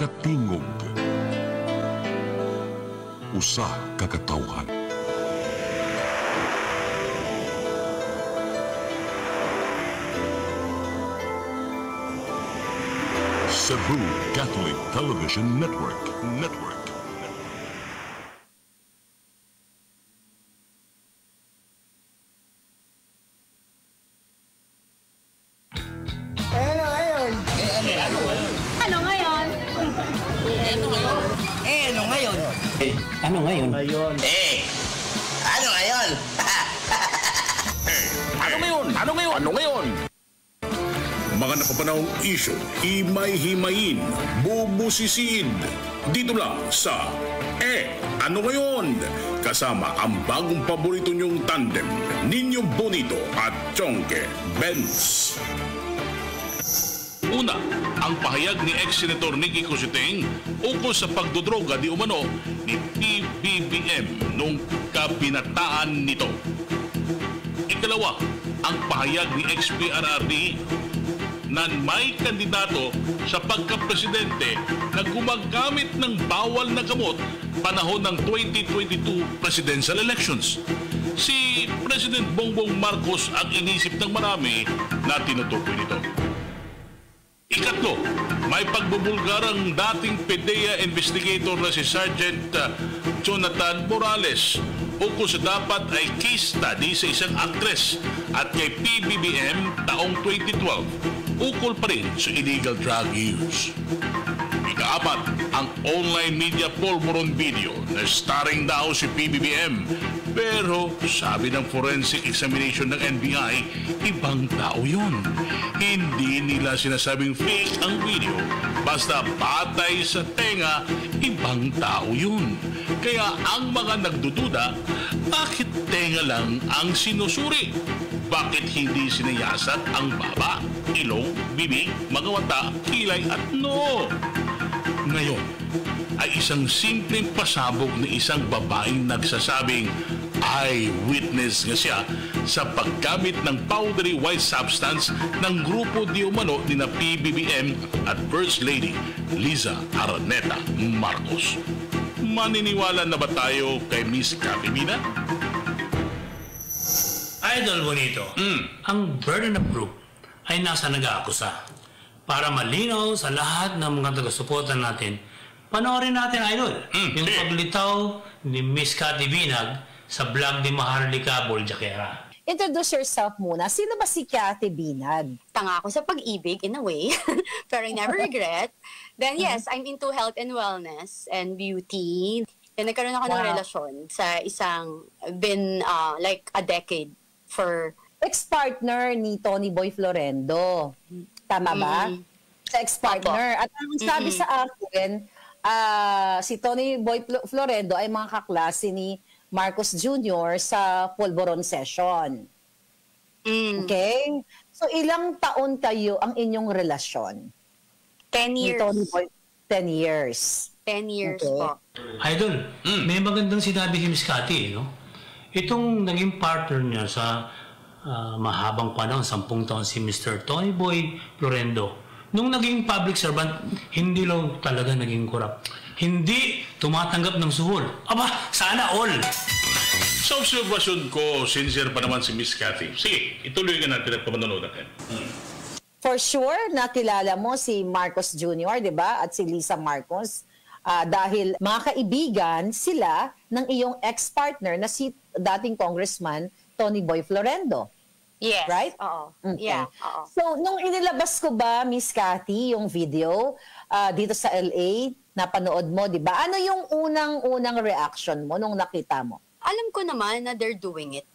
katingog. Usa ka katawhan. Cebu Catholic Television Network. Ano ngayon? Ano ngayon? Mga napapanahong isyo, himay-himayin, bubusisiid. Dito lang sa Ano Ngayon? Kasama ang bagong paborito niyong tandem, Ninyo Bonito at Chonke Benz. Una, ang pahayag ni ex-senator Nicky Cositeng ukol sa pagdodroga di umano ni PBBM nung kabinataan nito. Ikalawa, ang pahayag ni ex-PRRD na may kandidato sa pagkapresidente na gumagamit ng bawal na gamot panahon ng 2022 presidential elections. Si President Bongbong Marcos ang inisip ng marami na tinutukoy nito. Ikatlo, may pagbubulgarang dating PDEA investigator na si Sergeant Jonathan Morales ukol sa dapat ay case study sa isang actress at kay PBBM taong 2012 ukol pa rin sa illegal drug use. Ikaapat, ang online media polvoron video na starring daw si PBBM pero sabi ng forensic examination ng NBI, ibang tao yun. Hindi nila sinasabing fake ang video, basta batay sa tenga, ibang tao yun. Kaya ang mga nagdududa, bakit tenga lang ang sinusuri? Bakit hindi sinayasat ang baba, ilong, bibig, mga mata, kilay at noo? Ngayon ay isang simpleng pasabog na isang babaeng nagsasabing eyewitness nga siya sa paggamit ng powdery white substance ng grupo di umano ni na PBBM at First Lady Liza Araneta Marcos. Maniniwala na ba tayo kay Miss Capimina? Idol Bonito, ang burden of proof ay nasa nag-aakusa. Para malinaw sa lahat ng mga taga-suporta natin, panoorin natin, Idol, yung paglitaw ni Miss Cathy Binag sa vlog ni Maharlika Boljaquera. Introduce yourself muna. Sino ba si Cathy Binag? Tanga ako sa pag-ibig in a way, pero I never regret. Then yes, I'm into health and wellness and beauty. And nagkaroon ako ng relasyon sa isang, been like a decade for... Ex-partner ni Tony Boy Florendo. Tama ba? Sa ex-partner. At ang sabi sa akin, si Tony Boy Florendo ay mga kaklase ni Marcos Jr. sa Polvoron session. Okay? So, ilang taon kayo ang inyong relasyon? 10 years. Ni Tony Boy, 10 years. 10 years Okay. po. Idol, may magandang sinabi si Miss Cathy, no? Itong naging partner niya sa mahabang panahon, 10 taon si Mr. Tony Boy Florendo. Nung naging public servant, hindi lang talaga naging corrupt. Hindi tumatanggap ng suhol. Aba, sana all! Sa observasyon ko, sincere pa naman si Miss Cathy. Sige, ituloy ka natin at pamanood natin. For sure, nakilala mo si Marcos Jr., di ba? At si Lisa Marcos. Dahil mga kaibigan sila ng iyong ex-partner na si dating Congressman Tony Boy Florendo. Yes. Right? Oo. Okay. Yeah, oo. So, nung inilabas ko ba, Miss Cathy, yung video dito sa LA, napanood mo, di ba? Ano yung unang reaction mo nung nakita mo? Alam ko naman na they're doing it.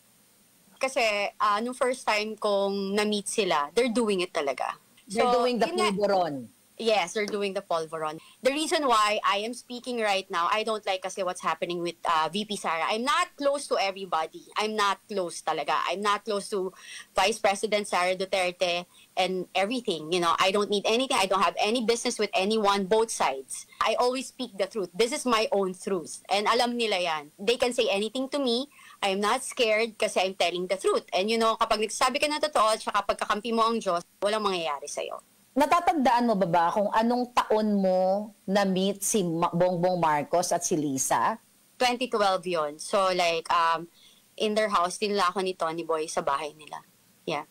Kasi nung first time kong na-meet sila, they're doing it talaga. They're doing the yun nga- polvoron. Yes, they're doing the polvoron. The reason why I am speaking right now, I don't like kasi what's happening with VP Sara. I'm not close to everybody. I'm not close talaga. I'm not close to Vice President Sara Duterte and everything. You know, I don't need anything. I don't have any business with anyone, both sides. I always speak the truth. This is my own truth. And alam nila yan. They can say anything to me. I'm not scared kasi I'm telling the truth. And you know, kapag nagsasabi ka ng totoo at saka kapag kakampi mo ang Diyos, walang mangyayari sa'yo. Natatandaan mo ba kung anong taon mo na-meet si Bongbong Marcos at si Lisa? 2012 yon. So like, in their house, dinala ako ni Tony Boy sa bahay nila. Yeah.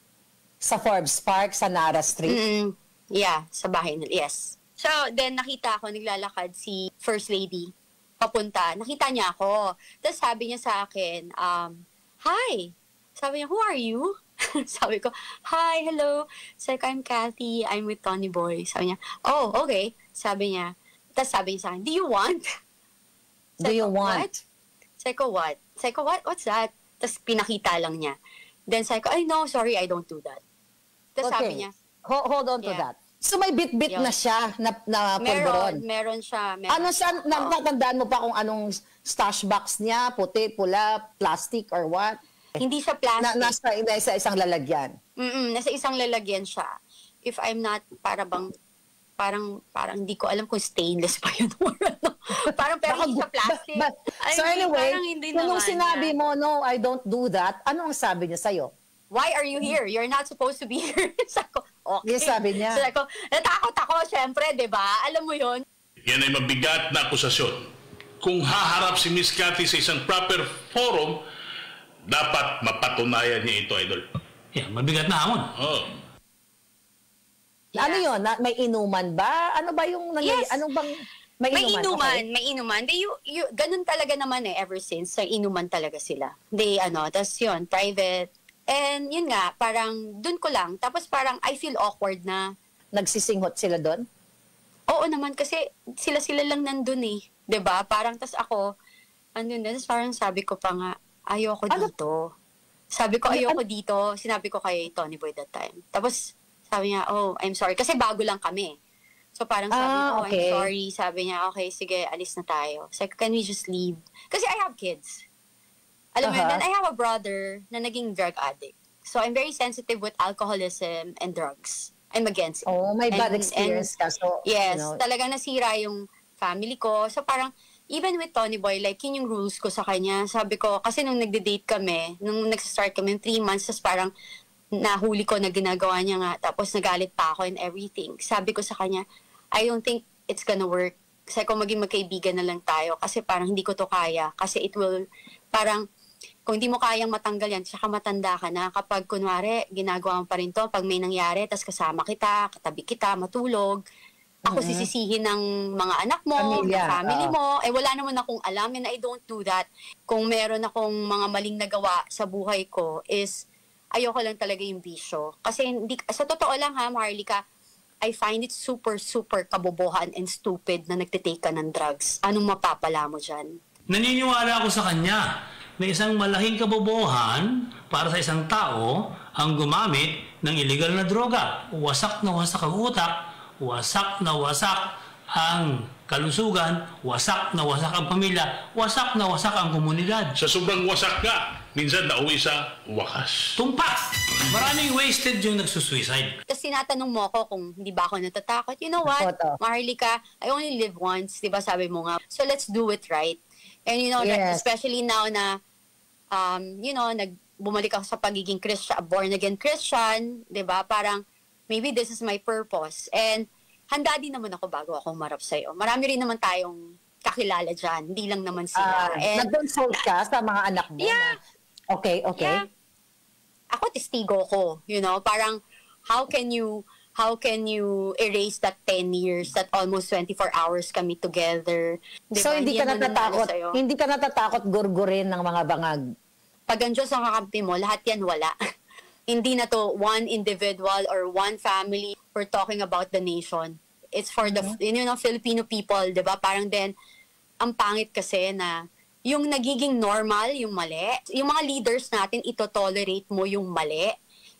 Sa Forbes Park, sa Nara Street? Yeah, sa bahay nila. Yes. So, then nakita ko, naglalakad si First Lady. Papunta. Nakita niya ako. Tapos sabi niya sa akin, hi. Sabi niya, who are you? Sabi ko, hi, hello. Sabi ko, I'm Kathy. I'm with Tony Boy. Sabi niya, oh, okay. Sabi niya. Tapos sabi niya sa akin, do you want? Do you want? What? Sabi ko, what? Sabi ko, what's that? Tapos pinakita lang niya. Then sabi ko, ay no, sorry, I don't do that. Tapos sabi niya, hold on to that. So may bit-bit na siya na polvoron? Meron siya. Ano siya, natatandaan mo pa kung anong stash box niya? Puti, pula, plastic, or what? Hindi siya plastic. Nasa isang lalagyan? Nasa isang lalagyan siya. If I'm not, parang hindi ko alam kung stainless pa yun or ano. Parang pero hindi siya plastic. So anyway, nung sinabi mo, no, I don't do that, ano ang sabi niya sa'yo? Why are you here? You're not supposed to be here. Sabi ko, okay. Yes, sabi niya. Sabi ko, natakot ako, syempre, di ba? Alam mo yun? Yan ay mabigat na akusasyon. Kung haharap si Miss Cathy sa isang proper forum, dapat mapatunayan niya ito, Idol. Yeah, mabigat na hamon. Oh. Yeah. Ano yun? May inuman ba? Ano ba yung Yes. Anong bang may inuman? May inuman. Ganun talaga naman ever since. Sa inuman talaga sila. Tas yun, private. And yun nga, parang dun ko lang. Tapos parang I feel awkward na. Nagsisinghot sila doon? Oo naman, kasi sila lang nandun eh. 'Di ba? Parang tas ako, andun na. Tas parang sabi ko pa nga, ayoko dito. Sabi ko, ayoko dito. Sinabi ko kay Tony Boy that time. Tapos sabi niya, oh, I'm sorry. Kasi bago lang kami. So parang sabi ko, okay. I'm sorry. Sabi niya, okay, sige, alis na tayo. Sabi ko, can we just leave? Kasi I have kids. Alam mo yun, then I have a brother na naging drug addict. So I'm very sensitive with alcoholism and drugs. I'm against it. Oh, may bad experience ka. So, yes, talagang nasira yung family ko. So parang, even with Tony Boy, like yun yung rules ko sa kanya. Sabi ko, kasi nung nagde-date kami, nung nag-start kami, 3 months, tas parang nahuli ko na ginagawa niya nga, tapos nagalit pa ako and everything. Sabi ko sa kanya, I don't think it's gonna work. Sabi ko, maging magkaibigan na lang tayo kasi parang hindi ko to kaya. Kasi it will, parang, kung hindi mo kayang matanggal yan, saka matanda ka na. Kapag kunwari, ginagawa mo pa rin to, pag may nangyari, tas kasama kita, katabi kita, matulog, ako sisisihin ng mga anak mo, family mo. Wala naman akong alam and I don't do that. Kung meron akong mga maling nagawa sa buhay ko is, ayoko lang talaga yung bisyo. Kasi sa totoo lang ha, Maharlika, I find it super, super kabobohan and stupid na nagtitake ka ng drugs. Anong mapapala mo dyan? Naniniwala ako sa kanya na isang malaking kabobohan para sa isang tao ang gumamit ng illegal na droga. Wasak na wasak ang utak, wasak na wasak ang kalusugan, wasak na wasak ang pamilya, wasak na wasak ang komunidad. Sa sobrang wasak ka, minsan nauwi sa wakas. Tumpak! Maraming wasted yung nagsusuicide. Tapos tinatanong mo ako kung hindi ba ako natatakot. You know what, Maharlika, I only live once, di ba sabi mo nga. So let's do it right. And you know, especially now na, bumalik ako sa pagiging born again Christian, di ba? Parang, maybe this is my purpose. And handa din naman ako bago ako humarap sa'yo. Marami rin naman tayong kakilala dyan. Hindi lang naman sila. Nag-consult ka sa mga anak mo? Yeah. Okay. Yeah. Ako, testigo ko. You know, parang, how can you erase that 10 years, that almost 24 hours kami together? Diba? So, hindi ka natatakot gurgurin ng mga bangag? Pag ang Diyos ang kakampi mo, lahat yan wala. Hindi na to one individual or one family. We're talking about the nation. It's for the Filipino people, di ba? Parang then, ang pangit kasi na yung nagiging normal, yung mali. Yung mga leaders natin, ito-tolerate mo yung mali.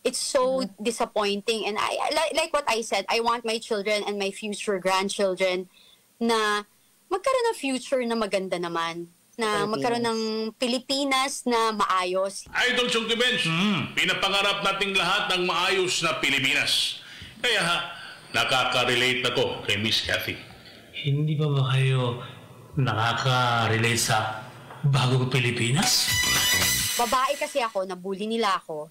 It's so disappointing. And I like what I said, I want my children and my future grandchildren na magkaroon ng future na maganda naman. Na magkaroon ng Pilipinas na maayos. Idol Chunky Bench, pinapangarap nating lahat ng maayos na Pilipinas. Kaya nakaka-relate ako kay Miss Cathy. Hindi ba kayo nakaka-relate sa bagong Pilipinas? Babae kasi ako, nabully nila ako.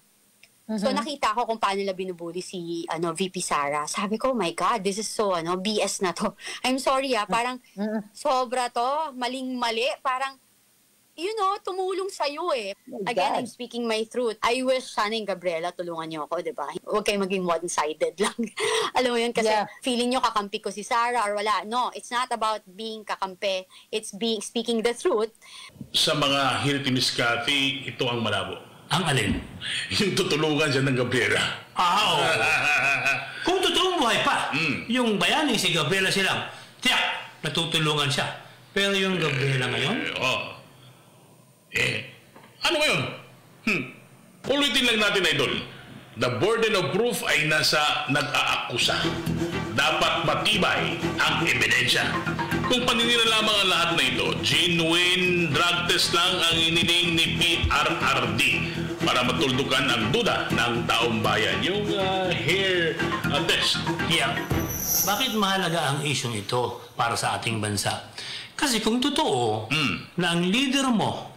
So nakita ko kung paano nila binubuli si VP Sara. Sabi ko, oh my God, this is so BS na to. I'm sorry parang sobra to, maling-mali, parang tumulong sa'yo eh. Again, I'm speaking my truth. I wish sana yung Gabriela tulungan niyo ako, di ba? Huwag kayo maging one-sided lang. Alam mo yun, kasi feeling niyo kakampi ko si Sara or wala. No, it's not about being kakampi. It's speaking the truth. Sa mga hirit ni Miss Cathy, ito ang malabo. Ang alin? Yung tutulungan siya ng Gabriela. Oo. Kung totoong buhay pa, yung bayani si Gabriela silang, tiyak, natutulungan siya. Pero yung Gabriela ngayon? Ano ngayon? Ulitin lang natin, Idol. The burden of proof ay nasa nag-aakusa. Dapat matibay ang ebidensya. Kung paninira lamang ang lahat na ito, genuine drug test lang ang iniling ni PRRD para matuldukan ang duda ng taong bayan. Yung hair test. Yeah. Bakit mahalaga ang isyong ito para sa ating bansa? Kasi kung totoo na ang leader mo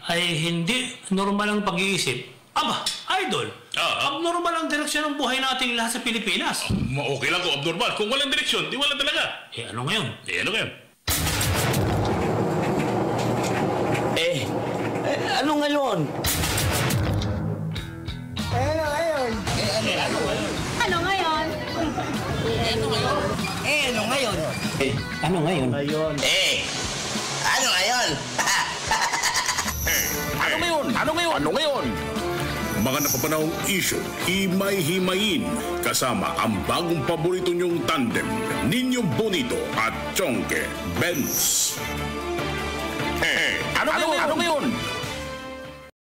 ay hindi normal ang pag-iisip, aba, Idol, abnormal ang direksyon ng buhay nating lahat sa Pilipinas. Okay lang kung abnormal. Kung walang direksyon, di wala talaga. Ano ngayon? Ano ngayon? Ano ngayon? Ano ngayon? Ano ngayon? Mga napapanahong isyu, himay-himayin kasama ang bagong paborito niyong tandem, Niño Bonito at Chonke Benz. Ano ngayon?